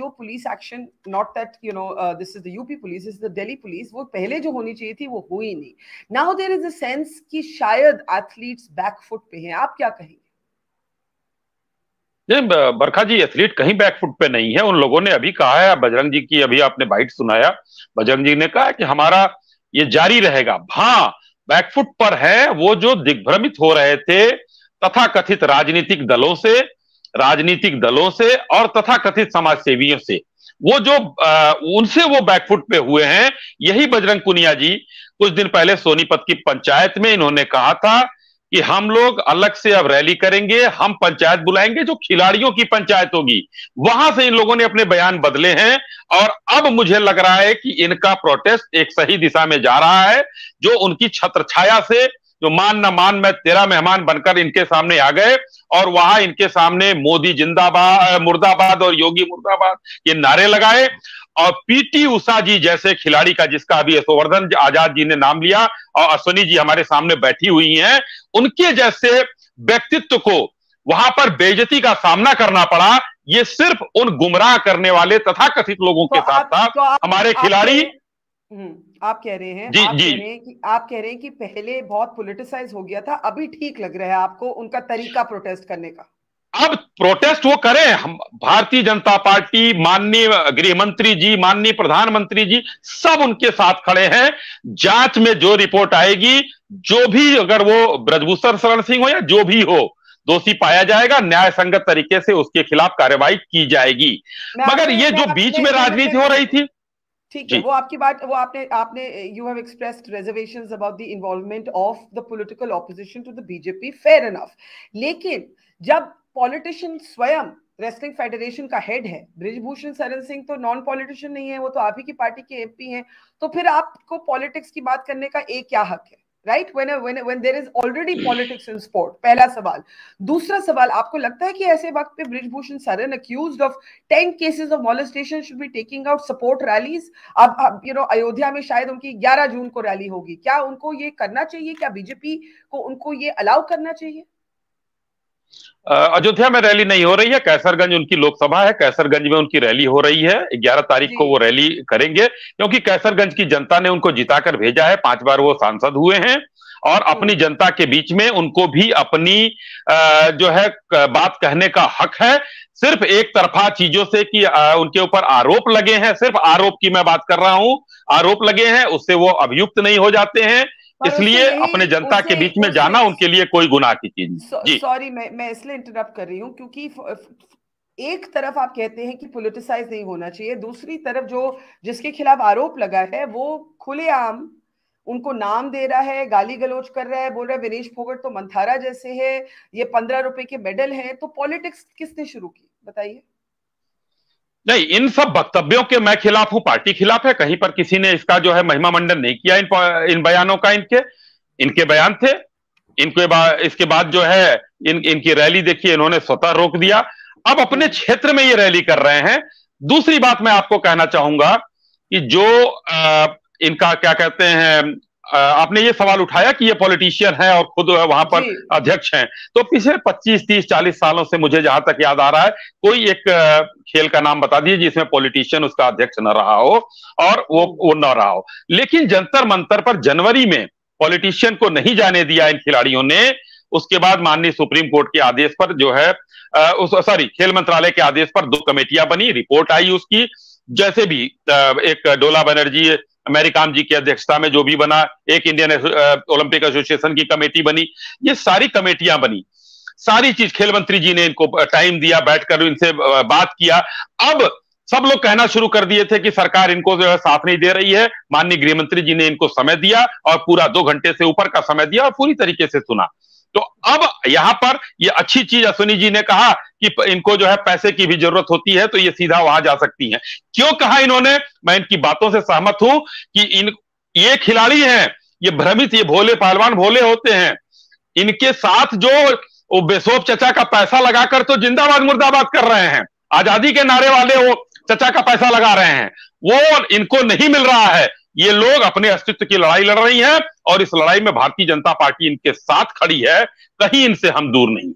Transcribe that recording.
जो police action, not that you know this is the UP police, this is the Delhi police, वो पहले जो होनी चाहिए थी वो हुई नहीं. Now there is a sense कि शायद एथलीट्स बैकफुट पे हैं. आप क्या कहेंगे? बरखा जी, एथलीट कहीं बैकफुट पे नहीं है. उन लोगों ने अभी कहा है, बजरंग जी की अभी आपने बाइट सुनाया, बजरंग जी ने कहा कि हमारा ये जारी रहेगा. हाँ, बैकफुट पर है वो जो दिग्भ्रमित हो रहे थे तथाकथित राजनीतिक दलों से और तथाकथित समाज सेवियों से, वो जो उनसे वो बैकफुट पे हुए हैं. यही बजरंग पुनिया जी कुछ दिन पहले सोनीपत की पंचायत में इन्होंने कहा था कि हम लोग अलग से अब रैली करेंगे, हम पंचायत बुलाएंगे जो खिलाड़ियों की पंचायत होगी. वहां से इन लोगों ने अपने बयान बदले हैं और अब मुझे लग रहा है कि इनका प्रोटेस्ट एक सही दिशा में जा रहा है. जो उनकी छत्र छाया से जो मान न मान मैं तेरा मेहमान बनकर इनके सामने आ गए और वहां इनके सामने मोदी जिंदाबाद मुर्दाबाद और योगी मुर्दाबाद ये नारे लगाए, और पीटी उषा जी जैसे खिलाड़ी का, जिसका अभी यशोवर्धन आजाद जी ने नाम लिया और अश्विनी जी हमारे सामने बैठी हुई हैं, उनके जैसे व्यक्तित्व को वहां पर बेइज्जती का सामना करना पड़ा. ये सिर्फ उन गुमराह करने वाले तथाकथित लोगों के साथ था. हमारे खिलाड़ी आप कह रहे हैं, जी जी आप कह रहे हैं कि पहले बहुत पॉलिटिसाइज हो गया था, अभी ठीक लग रहा है आपको उनका तरीका प्रोटेस्ट करने का? अब प्रोटेस्ट वो करें. हम भारतीय जनता पार्टी, माननीय गृह मंत्री जी, माननीय प्रधानमंत्री जी, सब उनके साथ खड़े हैं. जांच में जो रिपोर्ट आएगी, जो भी, अगर वो ब्रजभूषण शरण सिंह हो या जो भी हो, दोषी पाया जाएगा, न्याय संगत तरीके से उसके खिलाफ कार्रवाई की जाएगी. मगर ये जो बीच में राजनीति हो रही थी, ठीक है, वो आपकी बात, वो आपने you have expressed reservations about the involvement of the political opposition to the BJP, fair enough. लेकिन जब पॉलिटिशियन स्वयं रेसलिंग फेडरेशन का हेड है, बृजभूषण शरण सिंह तो नॉन पॉलिटिशियन नहीं है, वो तो आप ही की पार्टी के एमपी हैं, तो फिर आपको पॉलिटिक्स की बात करने का एक क्या हक है? Right, when there is already politics in sport. पहला सवाल. दूसरा सवाल, आपको लगता है कि ऐसे वक्त पे बृजभूषण शरण accused of 10 cases of molestation should be taking out support rallies? अब you know अयोध्या में शायद उनकी 11 जून को रैली होगी, क्या उनको ये करना चाहिए? क्या बीजेपी को उनको ये अलाउ करना चाहिए? अयोध्या में रैली नहीं हो रही है, कैसरगंज उनकी लोकसभा है, कैसरगंज में उनकी रैली हो रही है. 11 तारीख को वो रैली करेंगे, क्योंकि कैसरगंज की जनता ने उनको जिताकर भेजा है. 5 बार वो सांसद हुए हैं और अपनी जनता के बीच में उनको भी अपनी जो है बात कहने का हक है. सिर्फ एक तरफा चीजों से कि उनके ऊपर आरोप लगे हैं, सिर्फ आरोप की मैं बात कर रहा हूं, आरोप लगे हैं, उससे वो अभियुक्त नहीं हो जाते हैं. इसलिए अपने जनता के बीच में जाना उनके लिए कोई गुनाह की चीज नहीं. सॉरी, मैं इसलिए इंटरप्ट कर रही हूँ क्योंकि एक तरफ आप कहते हैं कि पॉलिटिसाइज नहीं होना चाहिए, दूसरी तरफ जो जिसके खिलाफ आरोप लगा है वो खुलेआम उनको नाम दे रहा है, गाली गलौज कर रहा है, बोल रहा है विनेश फोगट तो मंथारा जैसे है, ये 15 रुपए के मेडल हैं. तो पॉलिटिक्स किसने शुरू की, बताइए? नहीं, इन सब वक्तव्यों के मैं खिलाफ हूं, पार्टी खिलाफ है. कहीं पर किसी ने इसका जो है महिमा मंडन नहीं किया. इन बयानों का इनके बयान थे. इसके बाद जो है इनकी रैली देखिए, इन्होंने स्वतः रोक दिया. अब अपने क्षेत्र में ये रैली कर रहे हैं. दूसरी बात मैं आपको कहना चाहूंगा कि जो इनका क्या कहते हैं, आपने ये सवाल उठाया कि ये पॉलिटिशियन है और खुद वहां पर अध्यक्ष हैं. तो पिछले 25, 30, 40 सालों से मुझे जहां तक याद आ रहा है, कोई एक खेल का नाम बता दीजिए जिसमें पॉलिटिशियन उसका अध्यक्ष न रहा हो और वो न रहा हो. लेकिन जंतर मंतर पर जनवरी में पॉलिटिशियन को नहीं जाने दिया इन खिलाड़ियों ने. उसके बाद माननीय सुप्रीम कोर्ट के आदेश पर जो है खेल मंत्रालय के आदेश पर 2 कमेटियां बनी, रिपोर्ट आई उसकी. जैसे भी एक डोला बनर्जी अमेरिकान जी की अध्यक्षता में जो भी बना, एक इंडियन ओलंपिक एसोसिएशन की कमेटी बनी, ये सारी कमेटियां बनी. सारी चीज खेल मंत्री जी ने इनको टाइम दिया, बैठकर इनसे बात किया. अब सब लोग कहना शुरू कर दिए थे कि सरकार इनको जो है साथ नहीं दे रही है. माननीय गृह मंत्री जी ने इनको समय दिया और पूरा 2 घंटे से ऊपर का समय दिया और पूरी तरीके से सुना. तो अब यहां पर ये अच्छी चीज अश्विनी जी ने कहा कि इनको जो है पैसे की भी जरूरत होती है, तो ये सीधा वहां जा सकती हैं. क्यों कहा इन्होंने? मैं इनकी बातों से सहमत हूं कि ये खिलाड़ी हैं, ये भ्रमित, ये भोले पहलवान भोले होते हैं. इनके साथ जो बेसोप चचा का पैसा लगाकर तो जिंदाबाद मुर्दाबाद कर रहे हैं, आजादी के नारे वाले वो चचा का पैसा लगा रहे हैं, वो इनको नहीं मिल रहा है. ये लोग अपने अस्तित्व की लड़ाई लड़ रही हैं और इस लड़ाई में भारतीय जनता पार्टी इनके साथ खड़ी है. कहीं इनसे हम दूर नहीं.